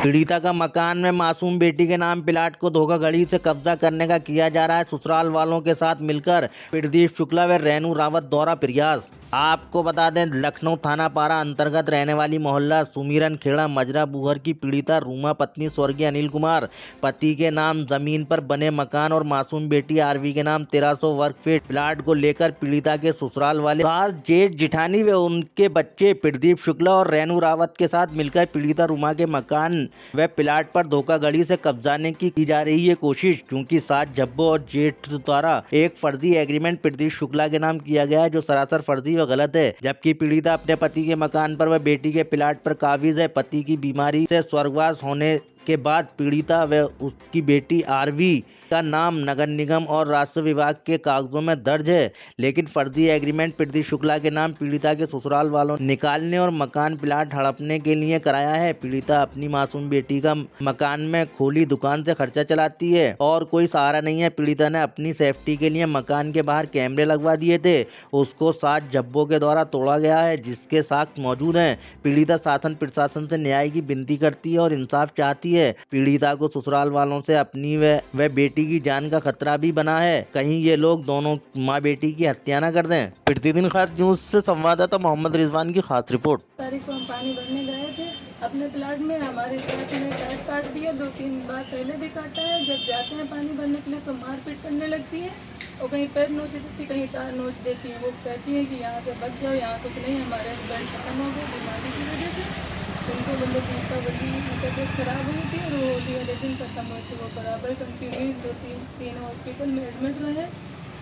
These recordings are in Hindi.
पीड़िता का मकान में मासूम बेटी के नाम प्लाट को धोखाधड़ी से कब्जा करने का किया जा रहा है ससुराल वालों के साथ मिलकर प्रदीप शुक्ला व रेनू रावत द्वारा प्रयास। आपको बता दें, लखनऊ थाना पारा अंतर्गत रहने वाली मोहल्ला सुमीरन खेड़ा मजरा बुहर की पीड़िता रूमा पत्नी स्वर्गीय अनिल कुमार पति के नाम जमीन पर बने मकान और मासूम बेटी आरवी के नाम 1300 वर्ग फीट प्लाट को लेकर पीड़िता के ससुराल वाले सास जेठ जिठानी व उनके बच्चे प्रदीप शुक्ला और रेनू रावत के साथ मिलकर पीड़िता रूमा के मकान व प्लाट पर धोखाधड़ी से कब्जाने की जा रही है कोशिश, क्योंकि सास जब्बो और जेठ द्वारा एक फर्जी एग्रीमेंट प्रदीप शुक्ला के नाम किया गया है जो सरासर फर्जी व गलत है। जबकि पीड़िता अपने पति के मकान पर व बेटी के प्लाट पर काबिज है। पति की बीमारी से स्वर्गवास होने के बाद पीड़िता व उसकी बेटी आरवी का नाम नगर निगम और राजस्व विभाग के कागजों में दर्ज है, लेकिन फर्जी एग्रीमेंट प्रदीप शुक्ला के नाम पीड़िता के ससुराल वालों निकालने और मकान प्लाट हड़पने के लिए कराया है। पीड़िता अपनी मासूम बेटी का मकान में खोली दुकान से खर्चा चलाती है और कोई सहारा नहीं है। पीड़िता ने अपनी सेफ्टी के लिए मकान के बाहर कैमरे लगवा दिए थे, उसको सात जब्बों के द्वारा तोड़ा गया है जिसके साक्ष्य मौजूद हैं। पीड़िता शासन प्रशासन से न्याय की विनती करती है और इंसाफ चाहती है। पीड़िता को ससुराल वालों से अपनी व बेटी की जान का खतरा भी बना है, कहीं ये लोग दोनों माँ बेटी की हत्या न कर दें। प्रतिदिन खास न्यूज से संवाददाता मोहम्मद रिजवान की खास रिपोर्ट। तारीख को हम पानी भरने गए थे अपने प्लाट में, हमारे सास ने टाइट काट दिया, 2-3 बार पहले भी काटा है। जब जाते हैं पानी भरने के लिए तो मारपीट करने लगती है और कहीं पैर नोच देती, कहीं तार नोच देती है। वो कहती है कि यहाँ से बच जाओ, यहाँ कुछ नहीं, हमारे हस्बैंड खत्म हो गए बीमारी की वजह से। उनको मतलब की तबीयत खराब हुई थी और वो होली वाले दिन खत्म हुई थी। वो बराबर कंटिन्यू 2-3 हॉस्पिटल में एडमिट रहे,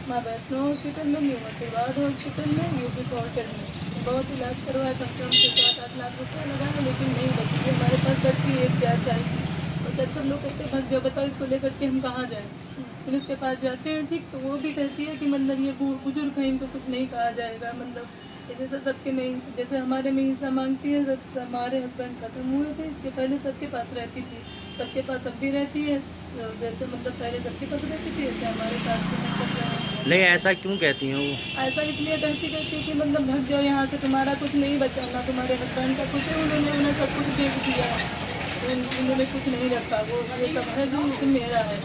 माँ वैष्णो हॉस्पिटल में, न्यू आशीर्वाद हॉस्पिटल में, यूपी क्वार्टर में। बहुत इलाज करवाया, कम से कम 7-8 लाख रुपये लगाए, लेकिन नहीं बची। हमारे पास बच्ची एक 4 साल की और सब लोग कहते भाग जाओ, बताओ इसको लेकर के हम कहाँ जाएँ। पुलिस के पास जाते हैं ठीक, तो वो भी कहती है कि मतलब ये बुजुर्ग है, इनको कुछ नहीं कहा जाएगा। मतलब जैसे सबके नहीं, जैसे हमारे में हिस्सा मांगती है। हमारे हस्बैंड खत्म हुए थे, इसके पहले सबके पास रहती थी, सबके पास अब भी रहती है। जैसे मतलब पहले सबके पास रहती थी, ऐसे हमारे पास तो नहीं, ऐसा क्यों कहती हूँ? ऐसा इसलिए कहती कि मतलब भाग जाओ यहाँ से, तुम्हारा कुछ नहीं बचा, ना तुम्हारे हस्बैंड का कुछ है। उन्होंने सब कुछ बेच दिया है, उन्होंने कुछ नहीं रखा। वो ये सब है जो मेरा है।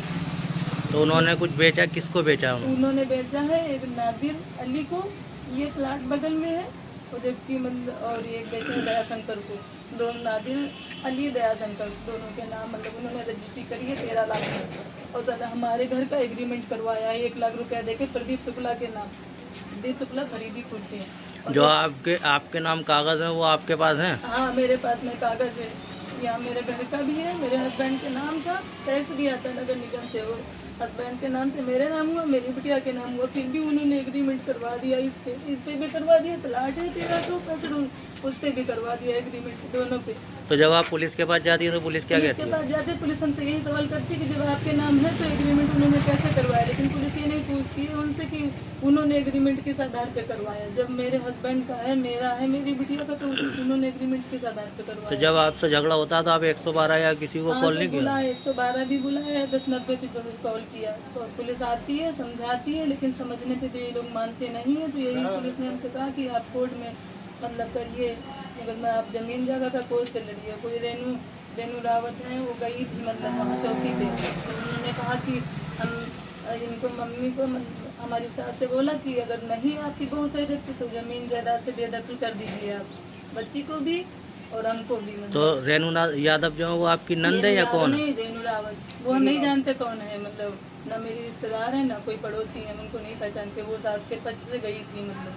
तो उन्होंने कुछ बेचा? किसको बेचा? उन्होंने बेचा है एक नादिर अली को, ये प्लाट बगल में है, और जबकि मतलब और एक बेचा है दयाशंकर को। दोनों नादिर अली दयाशंकर दोनों के नाम मतलब उन्होंने रजिस्ट्री करी है 13 लाख में। और हमारे घर का एग्रीमेंट करवाया है 1 लाख रुपया देके प्रदीप शुक्ला के नाम। प्रदीप शुक्ला खरीदी खुद के। जो आपके नाम कागज है वो आपके पास हैं? हाँ, मेरे पास में कागज है। यहाँ मेरे घर का भी है, मेरे हस्बैंड के नाम था, टैक्स भी आता है नगर निगम से। वो हस्बैंड के नाम से मेरे नाम हुआ, मेरी बिटिया के नाम हुआ, फिर भी उन्होंने एग्रीमेंट करवा दिया। इस पे भी करवा दिया, प्लाट है 1300 उस पर भी करवा दिया एग्रीमेंट, दोनों पे। तो जब आप पुलिस के पास जाती है तो पुलिस क्या कहती है? पुलिस के पास जाते पुलिस हमसे यही सवाल करती है कि जब आपके नाम है तो एग्रीमेंट उन्होंने कैसे करवाया। लेकिन पुलिस ये नहीं पूछती है उनसे कि उन्होंने एग्रीमेंट किस आधार पे करवाया। जब मेरे हस्बैंड का है, मेरा है, मेरी बिटिया का, तो उन्होंने एग्रीमेंट किस आधार पे करवाया। तो जब आपसे झगड़ा होता तो आप 112 या किसी को कॉल नहीं किया? 112 भी बुलाया, 1090 पे कॉल किया। तो पुलिस आती है, समझाती है, लेकिन समझने पे तो ये लोग मानते नहीं है। तो यही पुलिस ने हमसे कहा कि आप कोर्ट में मतलब करिए, अगर मैं आप ज़मीन जगह का कोर्ट से लड़िए। कोई रेनू रावत हैं, वो गई थी मतलब वहाँ चौकी पे। तो उन्होंने कहा कि हम इनको मम्मी को हमारी सास से बोला कि अगर नहीं आपकी बहू सही रहती तो ज़मीन जायदाद से बेदखल कर दीजिए आप, बच्ची को भी और हमको भी। मतलब तो रेनू यादव जो है वो आपकी नंद है या कौन? नहीं, रेनू रावत वो हम नहीं जानते कौन है। मतलब ना मेरी रिश्तेदार है, ना कोई पड़ोसी है, उनको नहीं पहचानते। वो सास के पक्ष से गई थी मतलब।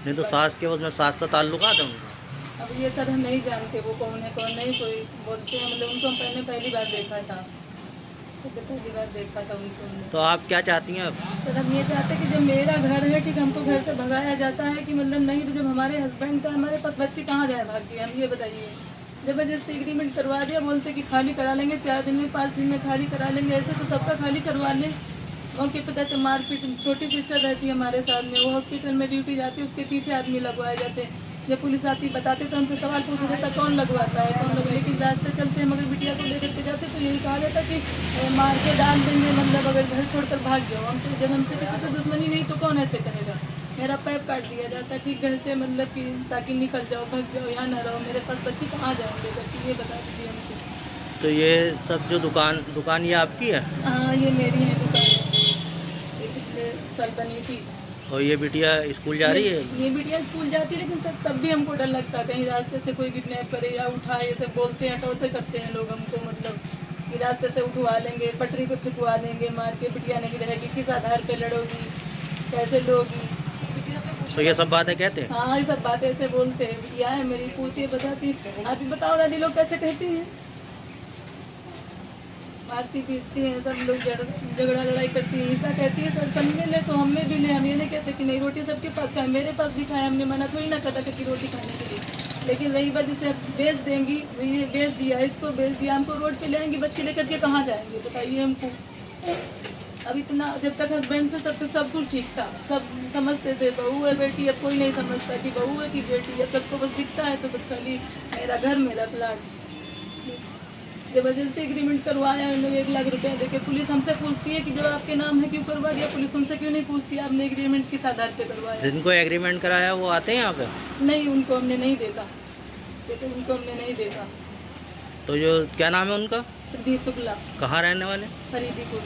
नहीं तो सास के उसमें सास से ताल्लुकात है उनका? अब ये सर हम नहीं जानते वो कौन है कौन नहीं। कोई बोलते हैं मतलब उनको हम पहली बार देखा था, पहली बार देखा था उनको। तो आप क्या चाहती हैं अब? सर हम ये चाहते हैं कि जब मेरा घर है ठीक, हमको घर से भगाया जाता है कि मतलब नहीं, तो जब हमारे हस्बैंड का हमारे पास बच्ची कहाँ जाए भाग के, हम ये बताइए। जबरदस्ती एग्रीमेंट करवा दिया, बोलते कि खाली करा लेंगे 4 दिन में, 5 दिन में खाली करा लेंगे। ऐसे तो सबका खाली करवा लें। उनके पिता तो मारपीट, छोटी सिस्टर रहती है हमारे साथ में, वो हॉस्पिटल में ड्यूटी जाती है, उसके पीछे आदमी लगवाए जाते हैं। जब पुलिस आती बताते तो हमसे सवाल पूछा जाता कौन लगवाता है, कौन लोग। लेकिन रास्ते चलते हैं मगर बिटिया को लेकर के जाते तो यही कहा जाता कि मार के डाल देंगे, मतलब अगर घर छोड़कर भाग जाओ। जब हमसे किसी को दुश्मनी नहीं तो कौन ऐसे कहेगा। मेरा पैप काट दिया जाता ठीक घर से, मतलब कि ताकि निकल जाओ, भाग जाओ, यहाँ ना रहो। मेरे पास बच्ची कहाँ जाएंगे करके ये बता दीजिए हमको। तो ये सब जो दुकान ये आपकी है? हाँ, ये मेरी है दुकान, ये पिछले साल बनी थी। और ये बिटिया स्कूल जा रही है? ये बिटिया स्कूल जाती है, लेकिन सर तब भी हमको डर लगता है कहीं रास्ते से कोई किडनैप करे या उठाए, ये सब बोलते हैं, टॉर्चर करते हैं लोग हमको, मतलब कि रास्ते से उठवा लेंगे, पटरी पे फिटवा देंगे, मार के बिटिया नहीं रहेगी, किस आधार पे लड़ोगी, कैसे लोगी। तो ये सब बातें कहते हैं? हाँ, ये सब बातें ऐसे बोलते हैं। बिटिया है मेरी, पूछिए, बताती। आप ही बताओ दादी, लोग कैसे कहती हैं, मारती पीटती हैं, सब लोग झगड़ा लड़ाई करती है। ऐसा कहती है सर सब में ले तो हम में भी ले, हम ये नहीं कहते कि नहीं, रोटी सबके पास खाए, मेरे पास भी खाए, हमने मना थोड़ी ना करता कि रोटी खाने के लिए। लेकिन रही बात, जिसे बेच देंगी, ये बेच दिया, इसको बेच दिया, हमको रोड पे ले आएंगे बच्चे लेकर के, कहाँ जाएंगे बताइए हमको। अब इतना जब तक हस्बैंड से तब तक सब कुछ ठीक था, सब समझते थे बहू है बेटी, अब कोई नहीं समझता कि बहू है कि बेटी है, सबको बस दिखता है तो बस खाली मेरा घर मेरा प्लाट। जबरदस्ती एग्रीमेंट करवाया उन लोग, 1 लाख रुपया देके। पुलिस हमसे पूछती है कि जब आपके नाम है क्यों करवा दिया, पुलिस उनसे क्यों नहीं पूछती आपने एग्रीमेंट किस आधार पे करवाया। जिनको एग्रीमेंट कराया वो आते हैं यहाँ पे? नहीं, उनको हमने नहीं देखा, तो उनको हमने नहीं देखा। तो जो क्या नाम है उनका? प्रदीप शुक्ला, कहाँ रहने वाले? फरीदीपुर।